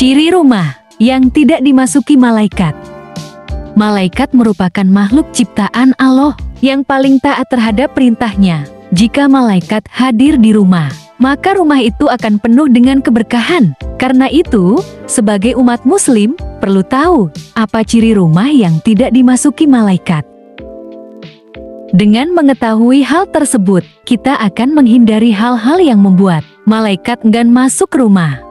Ciri rumah yang tidak dimasuki malaikat. Malaikat merupakan makhluk ciptaan Allah yang paling taat terhadap perintahnya. Jika malaikat hadir di rumah, maka rumah itu akan penuh dengan keberkahan. Karena itu, sebagai umat muslim, perlu tahu apa ciri rumah yang tidak dimasuki malaikat. Dengan mengetahui hal tersebut, kita akan menghindari hal-hal yang membuat malaikat enggan masuk rumah.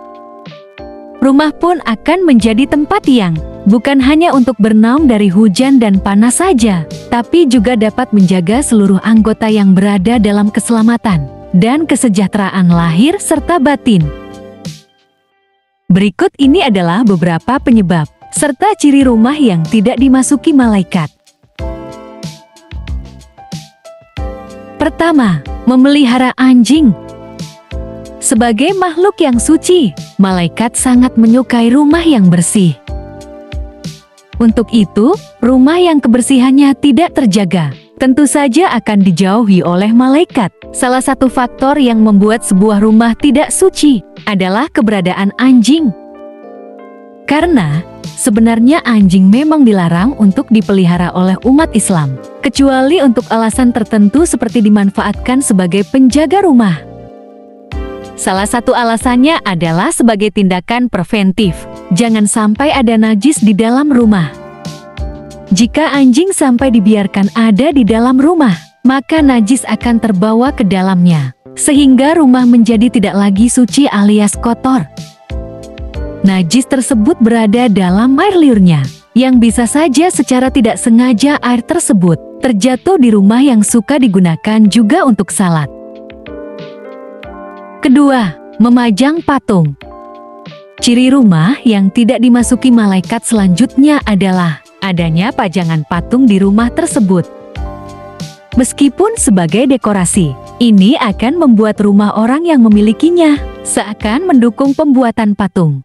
Rumah pun akan menjadi tempat yang bukan hanya untuk bernaung dari hujan dan panas saja, tapi juga dapat menjaga seluruh anggota yang berada dalam keselamatan dan kesejahteraan lahir serta batin. Berikut ini adalah beberapa penyebab serta ciri rumah yang tidak dimasuki malaikat. Pertama, memelihara anjing. Sebagai makhluk yang suci, malaikat sangat menyukai rumah yang bersih. Untuk itu, rumah yang kebersihannya tidak terjaga, tentu saja akan dijauhi oleh malaikat. Salah satu faktor yang membuat sebuah rumah tidak suci adalah keberadaan anjing. Karena sebenarnya anjing memang dilarang untuk dipelihara oleh umat Islam, kecuali untuk alasan tertentu seperti dimanfaatkan sebagai penjaga rumah. Salah satu alasannya adalah sebagai tindakan preventif. Jangan sampai ada najis di dalam rumah. Jika anjing sampai dibiarkan ada di dalam rumah, maka najis akan terbawa ke dalamnya, sehingga rumah menjadi tidak lagi suci alias kotor. Najis tersebut berada dalam air liurnya, yang bisa saja secara tidak sengaja air tersebut terjatuh di rumah yang suka digunakan juga untuk salat. Kedua, memajang patung. Ciri rumah yang tidak dimasuki malaikat selanjutnya adalah adanya pajangan patung di rumah tersebut. Meskipun sebagai dekorasi, ini akan membuat rumah orang yang memilikinya seakan mendukung pembuatan patung.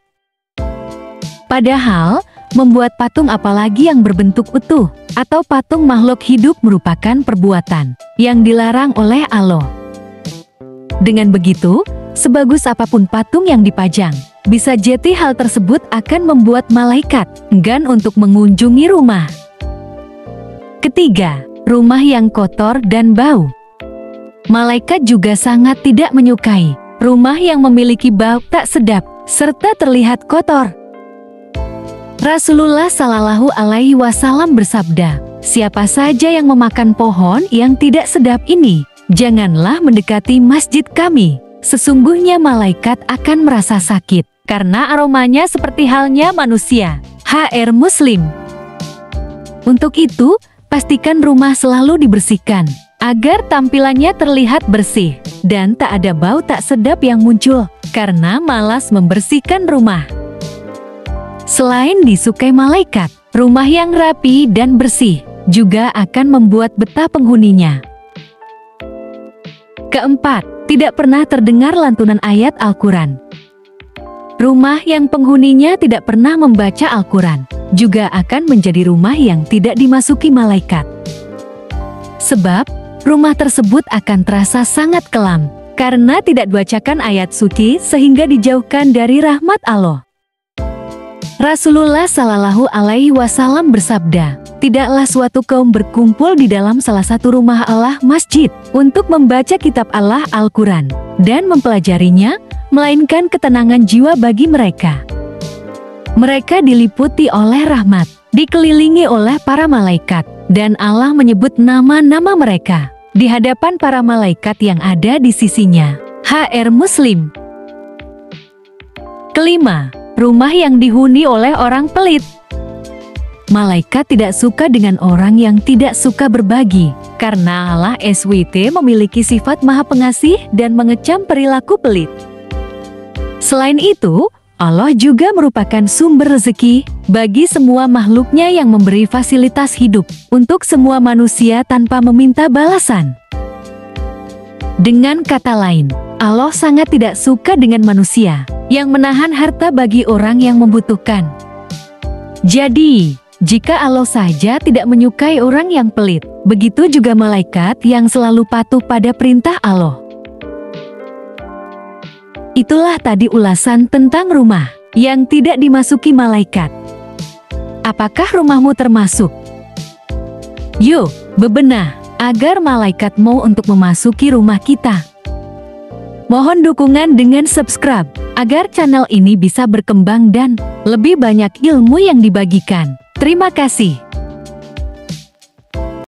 Padahal, membuat patung apalagi yang berbentuk utuh atau patung makhluk hidup merupakan perbuatan yang dilarang oleh Allah. Dengan begitu, sebagus apapun patung yang dipajang, bisa jadi hal tersebut akan membuat malaikat enggan untuk mengunjungi rumah. Ketiga, rumah yang kotor dan bau. Malaikat juga sangat tidak menyukai rumah yang memiliki bau tak sedap serta terlihat kotor. Rasulullah Shallallahu Alaihi Wasallam bersabda, "Siapa saja yang memakan pohon yang tidak sedap ini, janganlah mendekati masjid kami. Sesungguhnya malaikat akan merasa sakit karena aromanya seperti halnya manusia." HR Muslim. Untuk itu, pastikan rumah selalu dibersihkan agar tampilannya terlihat bersih dan tak ada bau tak sedap yang muncul karena malas membersihkan rumah. Selain disukai malaikat, rumah yang rapi dan bersih juga akan membuat betah penghuninya. Keempat, tidak pernah terdengar lantunan ayat Al-Quran. Rumah yang penghuninya tidak pernah membaca Al-Quran juga akan menjadi rumah yang tidak dimasuki malaikat. Sebab, rumah tersebut akan terasa sangat kelam karena tidak dibacakan ayat suci sehingga dijauhkan dari rahmat Allah. Rasulullah Shallallahu Alaihi Wasallam bersabda, "Tidaklah suatu kaum berkumpul di dalam salah satu rumah Allah masjid untuk membaca kitab Allah Al-Quran dan mempelajarinya, melainkan ketenangan jiwa bagi mereka. Mereka diliputi oleh rahmat, dikelilingi oleh para malaikat, dan Allah menyebut nama-nama mereka di hadapan para malaikat yang ada di sisinya." HR Muslim. Kelima, rumah yang dihuni oleh orang pelit. Malaikat tidak suka dengan orang yang tidak suka berbagi, karena Allah SWT memiliki sifat maha pengasih dan mengecam perilaku pelit. Selain itu, Allah juga merupakan sumber rezeki bagi semua makhluknya yang memberi fasilitas hidup untuk semua manusia tanpa meminta balasan. Dengan kata lain, Allah sangat tidak suka dengan manusia yang menahan harta bagi orang yang membutuhkan. Jadi, jika Allah saja tidak menyukai orang yang pelit, begitu juga malaikat yang selalu patuh pada perintah Allah. Itulah tadi ulasan tentang rumah yang tidak dimasuki malaikat. Apakah rumahmu termasuk? Yuk, bebenah agar malaikat mau untuk memasuki rumah kita. Mohon dukungan dengan subscribe agar channel ini bisa berkembang dan lebih banyak ilmu yang dibagikan. Terima kasih.